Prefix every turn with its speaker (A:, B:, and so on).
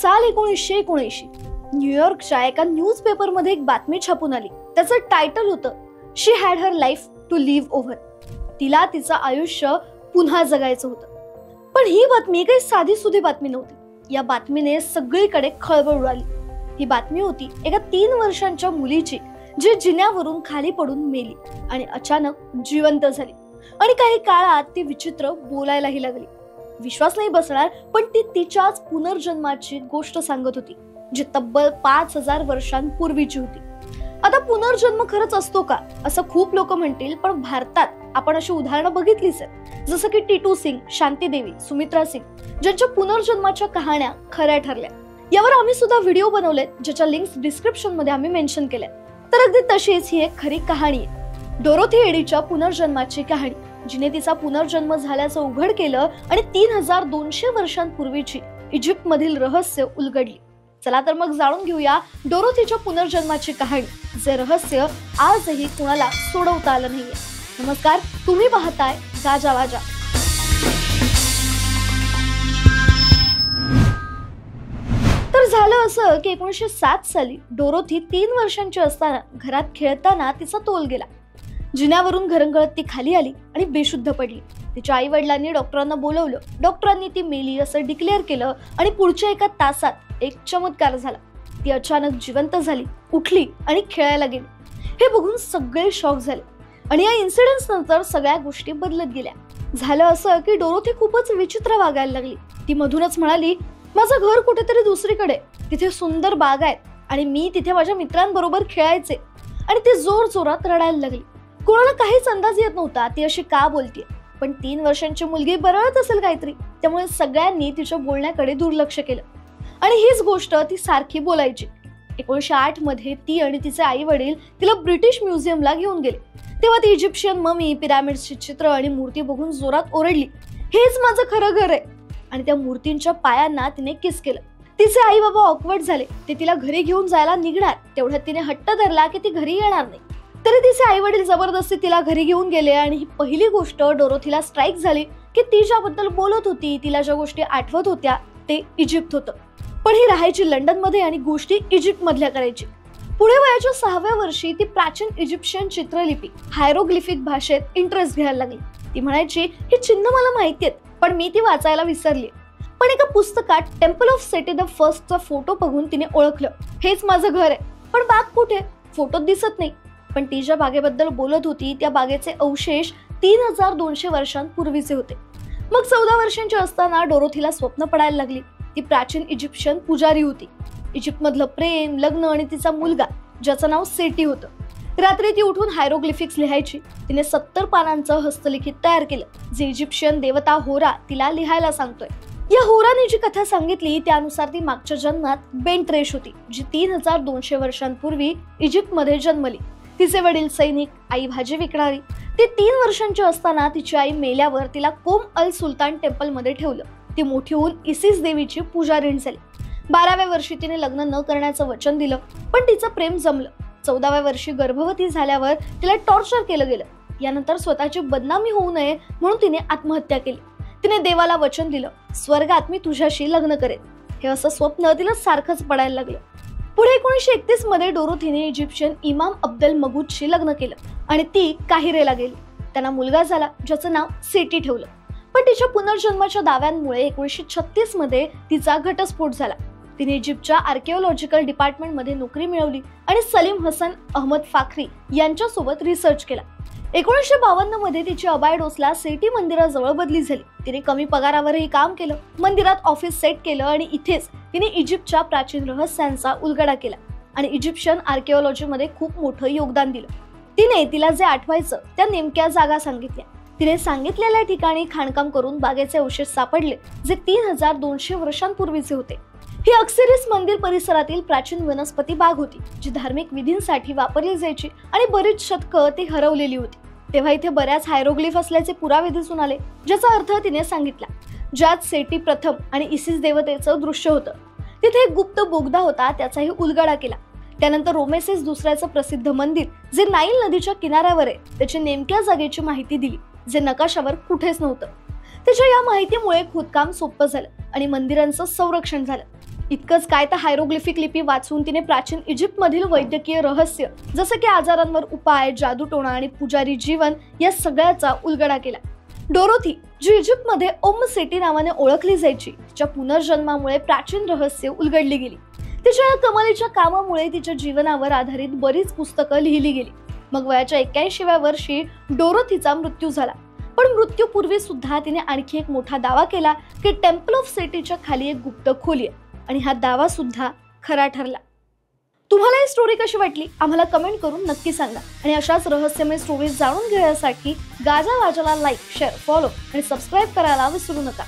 A: साल 1979 न्यूयॉर्कच्या एका न्यूजपेपरमध्ये एक बातमी छापून आली. त्याचं टायटल होतं, she had her life to live over. तिला तिचं आयुष्य पुन्हा जगायचं होतं. पण ही बातमी काही साधी सुधी बातमी नव्हती. या बातमीने सगळीकडे खळबळ उडाली. ही बातमी होती एका 3 वर्षांच्या मुलीची, जी जिन्यावरून खाली पडून मेली आणि अचानक जिवंत झाली. आणि काही काळात ती विचित्र बोलायलाही लागली. विश्वास नाही बसणार, पण ती तिच्याच पुनर्जन्माची गोष्ट सांगत होती, जी तब्बल 5000 वर्षांपूर्वीची होती. आता पुनर्जन्म खरंच असतो का, असं खूप लोक म्हणतील. पण भारतात आपण अशी उदाहरणं बघितलीच आहेत, जसं की टीटू सिंग, शांती देवी, सुमित्रा सिंग, ज्यांच्या पुनर्जन्माच्या कहाण्या खऱ्या ठरल्या. यावर आम्ही सुद्धा व्हिडिओ बनवलेत, ज्याच्या लिंक्स डिस्क्रिप्शन मध्ये आम्ही मेन्शन केल्या. तर अगदी तशीच ही एक खरी कहाणी आहे, डोरोथी एडीच्या पुनर्जन्माची कहाणी, जिने तिचा पुनर्जन्म झाल्याचं उघड केलं आणि 3200 वर्षांपूर्वीची इजिप्त मधील रहस्य उलगडली. चला तर मग जाणून घेऊया डोरोथीच्या पुनर्जन्माची कहाणी, जे रहस्य आजही कुणाला सोडवता आलं नाहीये. नमस्कार, तुम्ही पाहताय गाजावाजा. तर झालं असं की 1907 साली डोरोथी 3 वर्षांची असताना घरात खेळताना तिचा तोल गेला. जिन्यावरून घरंगळत ती खाली आली आणि बेशुद्ध पडली. तिच्या आई वडिलांनी डॉक्टरांना बोलवलं. डॉक्टरांनी ती मेली असं डिक्लेअर केलं आणि पुढच्या एका तासात एक चमत्कार झाला. ती अचानक जिवंत झाली, उठली आणि खेळायला गेली. हे बघून सगळे शॉक झाले आणि या इन्सिडेंट्स नंतर सगळ्या गोष्टी बदलत गेल्या. झालं असं की डोरोथी खूपच विचित्र वागायला लागली. ती मधूनच म्हणाली, माझं घर कुठेतरी दुसरीकडे, तिथे सुंदर बाग आहेत आणि मी तिथे माझ्या मित्रांबरोबर खेळायचे. आणि ती जोर जोरात रडायला लागली. कोणाला काहीच अंदाज येत नव्हता ती अशी का बोलतीये. पण 3 वर्षांची मुलगी बरळत असेल काहीतरी, त्यामुळे सगळ्यांनी तिच्या बोलण्याकडे दुर्लक्ष केलं आणि हीच गोष्ट ती सारखी बोलायची. 1908 मध्ये ती आणि तिचे आई वडील तिला ब्रिटिश म्युझियमला घेऊन गेले. तेव्हा ती इजिप्शियन ममी, पिरामिड्सची चित्र आणि मूर्ती बघून जोरात ओरडली, हेच माझं खरं घर आहे. आणि त्या मूर्तींच्या पायांना तिने किस केलं. तिचे आई बाबा ऑकवर्ड झाले. ते तिला घरी घेऊन जायला निघणार, तेवढ्यात तिने हट्ट धरला की ती घरी येणार नाही. तरी तिचे आई वडील जबरदस्ती तिला घरी घेऊन गेले. आणि ही पहिली गोष्ट डोरोथीला स्ट्राईक झाली की ती ज्याबद्दल बोलत होती, तिला ज्या गोष्टी आठवत होत्या, ते इजिप्त होतं. पण ही राहायची लंडन मध्ये आणि गोष्टी इजिप्त मधल्या करायची. पुढे वयाच्या 6व्या वर्षी ती प्राचीन इजिप्शियन चित्रलिपी, हायरोग्लिफिक भाषेत इंटरेस्ट घ्यायला लागली. ती म्हणायची, ही चिन्ह मला माहिती आहेत, पण मी ती वाचायला विसरली. पण एका पुस्तकात टेम्पल ऑफ सेटी द फर्स्टचा फोटो बघून तिने ओळखलं, हेच माझं घर आहे. पण बाग कुठे, फोटोत दिसत नाही. पण ती ज्या बागेबद्दल बोलत होती त्या बागेचे अवशेष 3200 वर्षांपूर्वीचे होते. मग 14 वर्षांची असताना डोरोथीला स्वप्न पडायला लागली. ती प्राचीन इजिप्शियन पुजारी होती. इजिप्त मधलं प्रेम, लग्न आणि तिचा मुलगा, ज्याचं नाव सेटी होतं. रात्री ती उठून हायरोग्लिफिक्स लिहायची. तिने 70 पानांचं हस्तलिखित तयार केलं, जे इजिप्शियन देवता होरा तिला लिहायला सांगतोय. या होराने जी कथा सांगितली त्यानुसार ती मागच्या जन्मात बेंट्रेश होती, जी 3200 वर्षांपूर्वी इजिप्त मध्ये जन्मली. तिचे वडील सैनिक, आई भाजी विकणारी. ती 3 वर्षांची असताना तिची आई मेल्यावर तिला कोम अल सुलतान टेम्पल मध्ये ठेवलं. ती मोठी होऊन इसिस देवीची पुजारीण झाली. 12व्या वर्षी तिने लग्न न करण्याचं वचन दिलं, पण तिचं प्रेम जमलं. 14व्या वर्षी गर्भवती झाल्यावर तिला टॉर्चर केलं गेलं. यानंतर स्वतःची बदनामी होऊ नये म्हणून तिने आत्महत्या केली. तिने देवाला वचन दिलं, स्वर्गात मी तुझ्याशी लग्न करेन. हे असं स्वप्न तिला सारखंच पडायला लागलं. पुढे 1931 मध्ये डोरोथीने इजिप्शियन इमाम अब्दल मगूदशी लग्न केलं आणि ती काहिरेला गेली. त्यांना मुलगा झाला, ज्याचं नाव सेटी ठेवलं. पण तिच्या पुनर्जन्माच्या दाव्यांमुळे 1936 मध्ये तिचा घटस्फोट झाला. तिने इजिप्तच्या आर्किओलॉजिकल डिपार्टमेंटमध्ये नोकरी मिळवली आणि सलीम हसन अहमद फाखरी यांच्यासोबत रिसर्च केला. 1952 मध्ये तिची अबायडोसला सेटी मंदिराजवळ बदली झाली. तिने कमी पगारावरही काम केलं, मंदिरात ऑफिस सेट केलं आणि इथेच तिने इजिप्तच्या प्राचीन रहस्यांचा उलगडा केला आणि इजिप्शियन आर्किओलॉजीमध्ये खूप मोठं योगदान दिलं. तिने तिला जे आठवायचं त्या नेमक्या जागा सांगितल्या. तिने सांगितलेल्या ठिकाणी खाणकाम करून बागेचे अवशेष सापडले, जे 3200 वर्षांपूर्वीचे होते. ही अक्सिरिस मंदिर परिसरातील प्राचीन वनस्पती बाग होती, जी धार्मिक विधींसाठी वापरली जायची आणि बरीच शतकं ती हरवलेली होती. तेव्हा इथे बऱ्याच हायरोग्लिफ असल्याचे पुरावे दिसून आले, ज्याचा अर्थ तिने सांगितला, ज्यात सेटी प्रथम आणि इसिस देवतेचं दृश्य होतं. तिथे एक गुप्त बोगदा होता, त्याचाही उलगडा केला. त्यानंतर रोमेसेस दुसऱ्याचं प्रसिद्ध मंदिर, जे नाईल नदीच्या किनाऱ्यावर आहे, त्याची नेमक्या जागेची माहिती दिली, जे नकाशावर कुठेच नव्हतं. त्याच्या या माहितीमुळे खोदकाम सोपं झालं आणि मंदिरांचं संरक्षण झालं. इतकंच काय तर हायरोग्लिफिक लिपी वाचून तिने प्राचीन इजिप्तमधील वैद्यकीय रहस्य जसं की आजारांवर उपाय, जादूटोणा आणि पुजारी जीवन या सगळ्याचा उलगडा केला. डोरोथी, जी इजिप्तमध्ये सेटी नावाने ओळखली जायची, तिच्या पुनर्जन्मामुळे प्राचीन रहस्य उलगडली गेली. तिच्या या कमालीच्या कामामुळे तिच्या जीवनावर आधारित बरीच पुस्तकं लिहिली गेली. मग वयाच्या 81व्या वर्षी डोरोथीचा मृत्यू झाला. पण मृत्यूपूर्वी सुद्धा तिने आणखी एक मोठा दावा केला की टेम्पल ऑफ सेटीच्या खाली एक गुप्त खोली आहे, आणि हा दावा सुद्धा खरा ठरला. तुम्हाला ही स्टोरी कशी वाटली आम्हाला कमेंट करून नक्की सांगा. आणि अशाच रहस्यमय स्टोरीज जाणून घेण्यासाठी गाजा वाजाला लाईक, शेअर, फॉलो आणि सबस्क्राईब करायला विसरू नका.